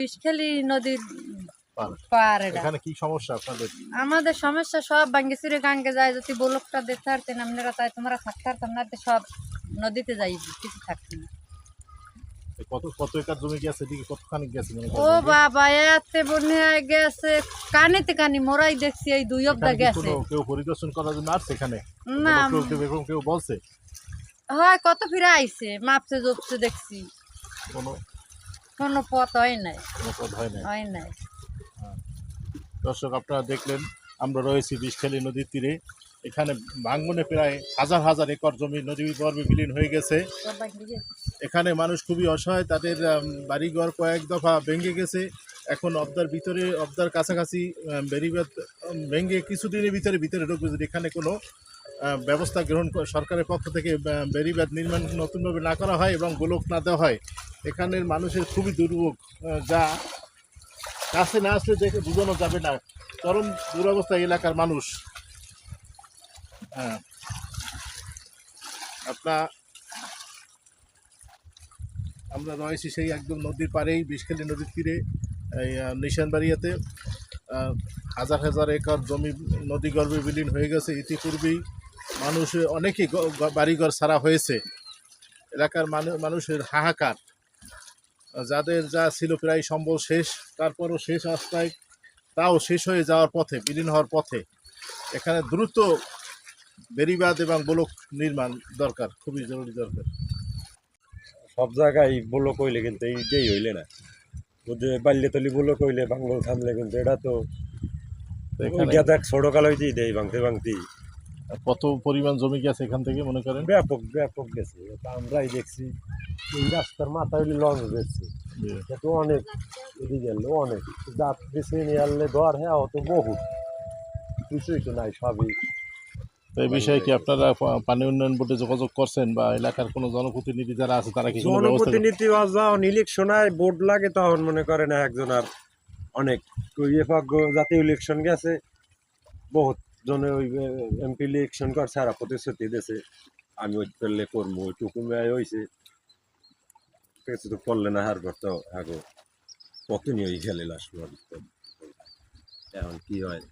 বিষখালী নদীর পার। পার এটা। এখানে কি সমস্যা আপনাদের? আমাদের সমস্যা সব ভাঙ্গে চুরে গাঙ্গে যায়, যদি বলকটা দেখতে পারতেন আপনারা, তাই তোমরা থাকতে পারতাম না, সব নদীতে যাই, কিছু থাকতো না। কত কত একর জমি গেছে, এদিকে কতখানি গেছে মনে ও করেন? বাবা, এতে বন্যা গেছে, কানেতে কানি মোরাই দেখছি, এই 2 অব্দা এখানে কি গেছে। কোনো কেউ পরিদর্শন করার জন্য আসছে এখানে? না, কেউ বলছে? হয় কত ফিরে আইছে, মাপছে জপছে দেখছি, কোনো কোনো পথ হয় নাই, কোনো পথ হয় নাই। হয় নাই। দর্শক, আপনারা দেখলেন আমরা রয়েছি বিষখালী নদীর তীরে। এখানে ভাঙ্গনে প্রায় হাজার হাজার একর জমি নদী গর্ভে বিলীন হয়ে গেছে। সব ভাঙ্গে গেছে। এখানে মানুষ খুবই অসহায়, তাদের বাড়িঘর কয়েক দফা ভেঙে গেছে। এখন অবদার কাছাকাছি বেরিবাদ ভেঙে কিছুদিনের ভিতরে ঢুকবে, যদি এখানে কোনো ব্যবস্থা সরকারের পক্ষ থেকে বেরিবাদ নির্মাণ নতুনভাবে না করা হয় এবং গোলক না দেওয়া হয়, এখানের মানুষের খুবই দুর্ভোগ, যা কাছে না আসলে দেখে বোঝানো যাবে না। চরম দুরবস্থা এলাকার মানুষ। হ্যাঁ, আমরা রয়েছি সেই একদম নদীর পাড়েই, বিষখালী নদীর তীরে, এই নিশানবাড়িয়াতে। হাজার হাজার একর জমি নদীগর্ভে বিলীন হয়ে গেছে। ইতিপূর্বেই মানুষ অনেকেই বাড়িঘর ছাড়া হয়েছে। এলাকার মানুষের হাহাকার, যাদের যা ছিল প্রায় সম্বল শেষ, তারপরও শেষ আশ্রয় তাও শেষ হয়ে যাওয়ার পথে, বিলীন হওয়ার পথে। এখানে দ্রুত বেড়িবাঁধ এবং ব্লক নির্মাণ দরকার, খুবই জরুরি দরকার। সব জায়গায় বলো কইলে কিন্তু এইটাই হইলে না, বুঝে বাল্যতলি বলো কইলে বাঙ্গল থামলে, কিন্তু এটা তো এখানে দেখ ছোট কাল হইতেই দেয় ভাঙতে ভাঙতেই। কত পরিমাণ জমি গেছে এখান থেকে মনে করেন? ব্যাপক ব্যাপক গেছে, এটা আমরাই দেখছি। এই রাস্তার মাথা হইলে লঞ্চ দেখছি, এটা অনেক এদিকে গেল, অনেক দাঁত বেছে নিয়ে আনলে ধর, হ্যাঁ অত বহু কিছুই তো নাই, সবই। তো এই বিষয়ে কি আপনারা পানি উন্নয়ন বোর্ডে যোগাযোগ করছেন, বা এলাকার কোনো জনপ্রতিনিধি যারা আছে তারা কি কোনো ব্যবস্থা? জনপ্রতিনিধি যখন ইলেকশনায় ভোট লাগে তখন মনে করেন একজন আর অনেক জাতীয় ইলেকশন গেছে, বহুত জনে ওই এমপি ইলেকশন করছে, আর প্রতিশ্রুতি দিয়েছে আমি ওই করলে করবো, ওইটুকু মেয়ে হয়েছে, কিছু তো করলে না, হার করতে আগো কত নিয়ে খেলে লাস্ট, এখন কি হয়।